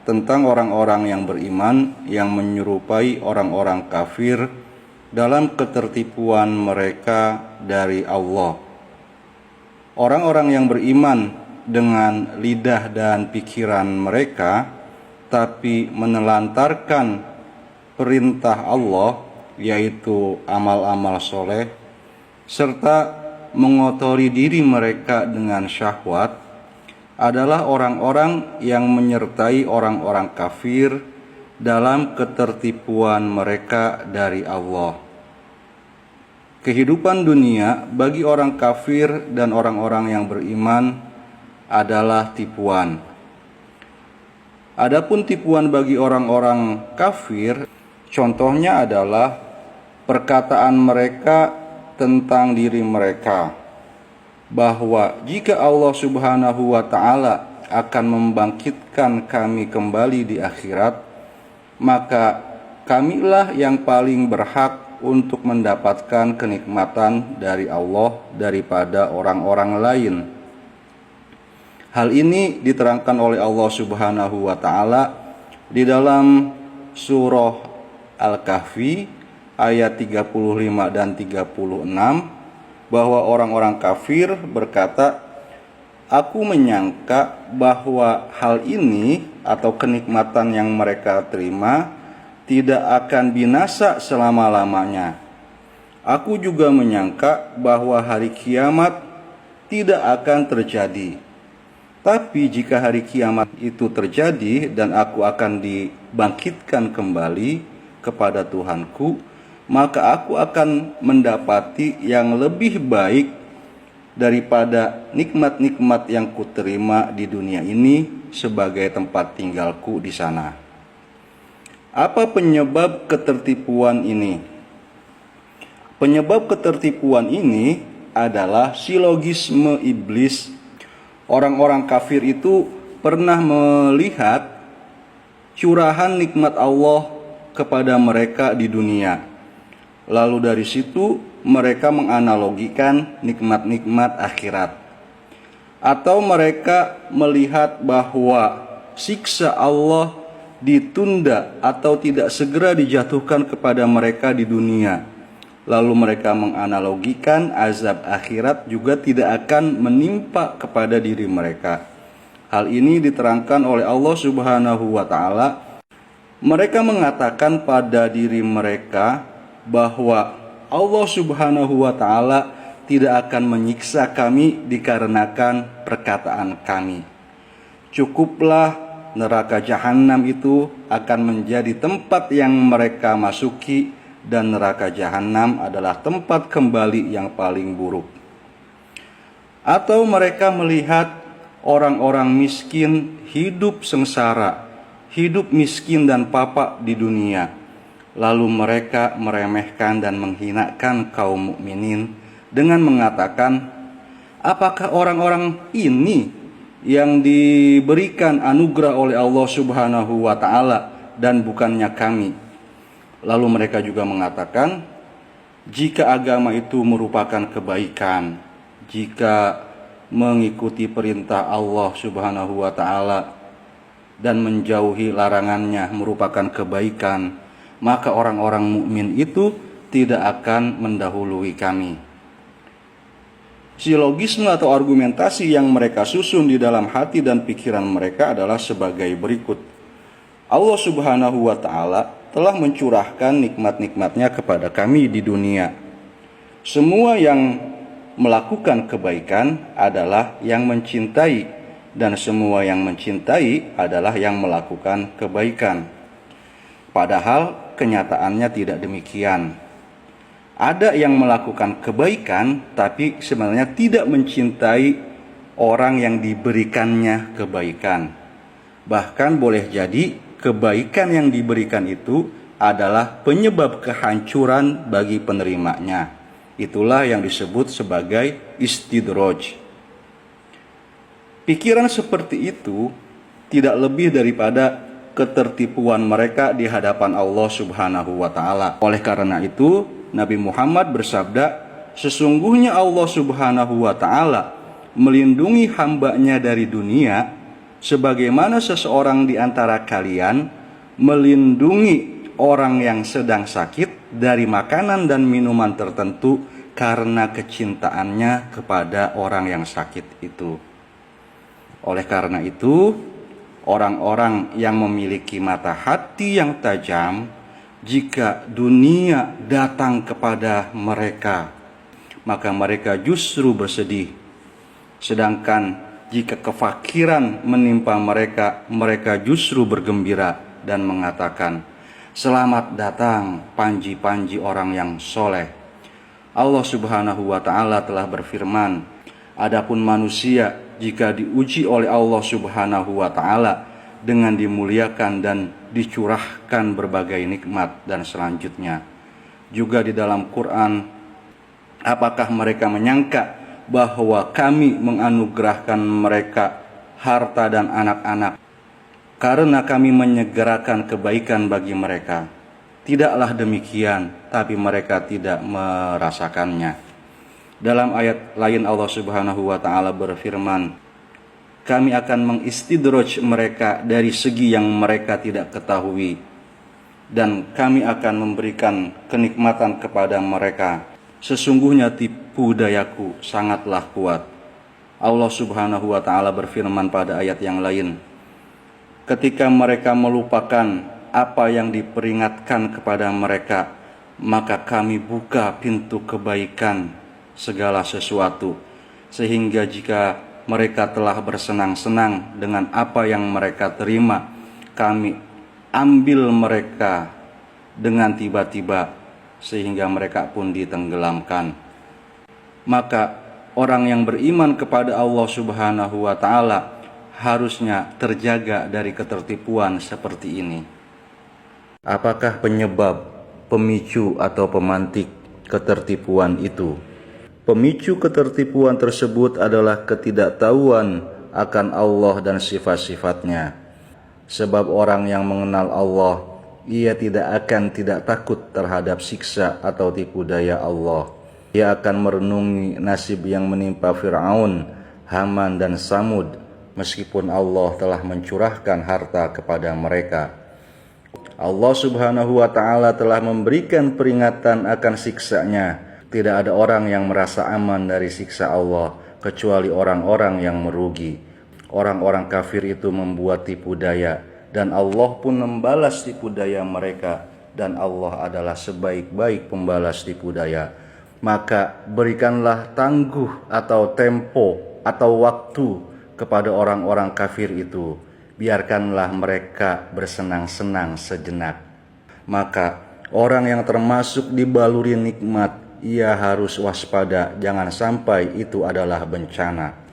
tentang orang-orang yang beriman yang menyerupai orang-orang kafir dalam ketertipuan mereka dari Allah. Orang-orang yang beriman dengan lidah dan pikiran mereka, tapi menelantarkan perintah Allah, yaitu amal-amal soleh, serta mengotori diri mereka dengan syahwat, adalah orang-orang yang menyertai orang-orang kafir dalam ketertipuan mereka dari Allah. Kehidupan dunia bagi orang kafir dan orang-orang yang beriman adalah tipuan. Adapun tipuan bagi orang-orang kafir, contohnya adalah perkataan mereka tentang diri mereka, bahwa jika Allah Subhanahu wa Ta'ala akan membangkitkan kami kembali di akhirat, maka kamilah yang paling berhak untuk mendapatkan kenikmatan dari Allah daripada orang-orang lain. Hal ini diterangkan oleh Allah Subhanahu wa Ta'ala di dalam surah Al-Kahfi ayat 35 dan 36, bahwa orang-orang kafir berkata, "Aku menyangka bahwa hal ini atau kenikmatan yang mereka terima tidak akan binasa selama-lamanya. Aku juga menyangka bahwa hari kiamat tidak akan terjadi. Tapi jika hari kiamat itu terjadi dan aku akan dibangkitkan kembali kepada Tuhanku, maka aku akan mendapati yang lebih baik daripada nikmat-nikmat yang kuterima di dunia ini sebagai tempat tinggalku di sana." Apa penyebab ketertipuan ini? Penyebab ketertipuan ini adalah silogisme iblis. Orang-orang kafir itu pernah melihat curahan nikmat Allah kepada mereka di dunia. Lalu dari situ mereka menganalogikan nikmat-nikmat akhirat. Atau mereka melihat bahwa siksa Allah ditunda atau tidak segera dijatuhkan kepada mereka di dunia. Lalu mereka menganalogikan azab akhirat juga tidak akan menimpa kepada diri mereka. Hal ini diterangkan oleh Allah Subhanahu wa Ta'ala. Mereka mengatakan pada diri mereka bahwa Allah Subhanahu wa Ta'ala tidak akan menyiksa kami dikarenakan perkataan kami. Cukuplah neraka jahanam itu akan menjadi tempat yang mereka masuki, dan neraka jahanam adalah tempat kembali yang paling buruk. Atau mereka melihat orang-orang miskin hidup sengsara, hidup miskin dan papa di dunia. Lalu mereka meremehkan dan menghinakan kaum mukminin dengan mengatakan, "Apakah orang-orang ini yang diberikan anugerah oleh Allah Subhanahu wa Ta'ala dan bukannya kami?" Lalu mereka juga mengatakan, jika agama itu merupakan kebaikan, jika mengikuti perintah Allah Subhanahu wa Ta'ala dan menjauhi larangannya merupakan kebaikan, maka orang-orang mukmin itu tidak akan mendahului kami. Silogisme atau argumentasi yang mereka susun di dalam hati dan pikiran mereka adalah sebagai berikut. Allah Subhanahu wa Ta'ala telah mencurahkan nikmat-nikmatnya kepada kami di dunia. Semua yang melakukan kebaikan adalah yang mencintai, dan semua yang mencintai adalah yang melakukan kebaikan. Padahal kenyataannya tidak demikian. Ada yang melakukan kebaikan tapi sebenarnya tidak mencintai orang yang diberikannya kebaikan. Bahkan boleh jadi kebaikan yang diberikan itu adalah penyebab kehancuran bagi penerimanya. Itulah yang disebut sebagai istidraj. Pikiran seperti itu tidak lebih daripada ketertipuan mereka di hadapan Allah Subhanahu wa Ta'ala. Oleh karena itu, Nabi Muhammad bersabda, "Sesungguhnya Allah Subhanahu wa Ta'ala melindungi hambanya dari dunia sebagaimana seseorang di antara kalian melindungi orang yang sedang sakit dari makanan dan minuman tertentu karena kecintaannya kepada orang yang sakit itu. Oleh karena itu, orang-orang yang memiliki mata hati yang tajam, jika dunia datang kepada mereka, maka mereka justru bersedih. Sedangkan jika kefakiran menimpa mereka, mereka justru bergembira dan mengatakan, "Selamat datang panji-panji orang yang soleh." Allah Subhanahu wa Ta'ala telah berfirman, "Adapun manusia jika diuji oleh Allah Subhanahu wa Ta'ala dengan dimuliakan dan dicurahkan berbagai nikmat," dan selanjutnya. Juga di dalam Quran, "Apakah mereka menyangka bahwa kami menganugerahkan mereka harta dan anak-anak karena kami menyegerakan kebaikan bagi mereka? Tidaklah demikian, tapi mereka tidak merasakannya." Dalam ayat lain Allah Subhanahu wa Ta'ala berfirman, "Kami akan mengistidraj mereka dari segi yang mereka tidak ketahui, dan kami akan memberikan kenikmatan kepada mereka. Sesungguhnya tipu dayaku sangatlah kuat." Allah Subhanahu wa Ta'ala berfirman pada ayat yang lain, "Ketika mereka melupakan apa yang diperingatkan kepada mereka, maka kami buka pintu kebaikan segala sesuatu, sehingga jika mereka telah bersenang-senang dengan apa yang mereka terima, kami ambil mereka dengan tiba-tiba, sehingga mereka pun ditenggelamkan." Maka orang yang beriman kepada Allah Subhanahu wa Ta'ala harusnya terjaga dari ketertipuan seperti ini. Apakah penyebab, pemicu atau pemantik ketertipuan itu? Pemicu ketertipuan tersebut adalah ketidaktahuan akan Allah dan sifat-sifatnya. Sebab orang yang mengenal Allah, ia tidak takut terhadap siksa atau tipu daya Allah. Ia akan merenungi nasib yang menimpa Fir'aun, Haman dan Samud, meskipun Allah telah mencurahkan harta kepada mereka. Allah Subhanahu wa Ta'ala telah memberikan peringatan akan siksanya. Tidak ada orang yang merasa aman dari siksa Allah kecuali orang-orang yang merugi. Orang-orang kafir itu membuat tipu daya, dan Allah pun membalas tipu daya mereka, dan Allah adalah sebaik-baik pembalas tipu daya. Maka berikanlah tangguh atau tempo atau waktu kepada orang-orang kafir itu. Biarkanlah mereka bersenang-senang sejenak. Maka orang yang termasuk dibaluri nikmat, ia harus waspada jangan sampai itu adalah bencana.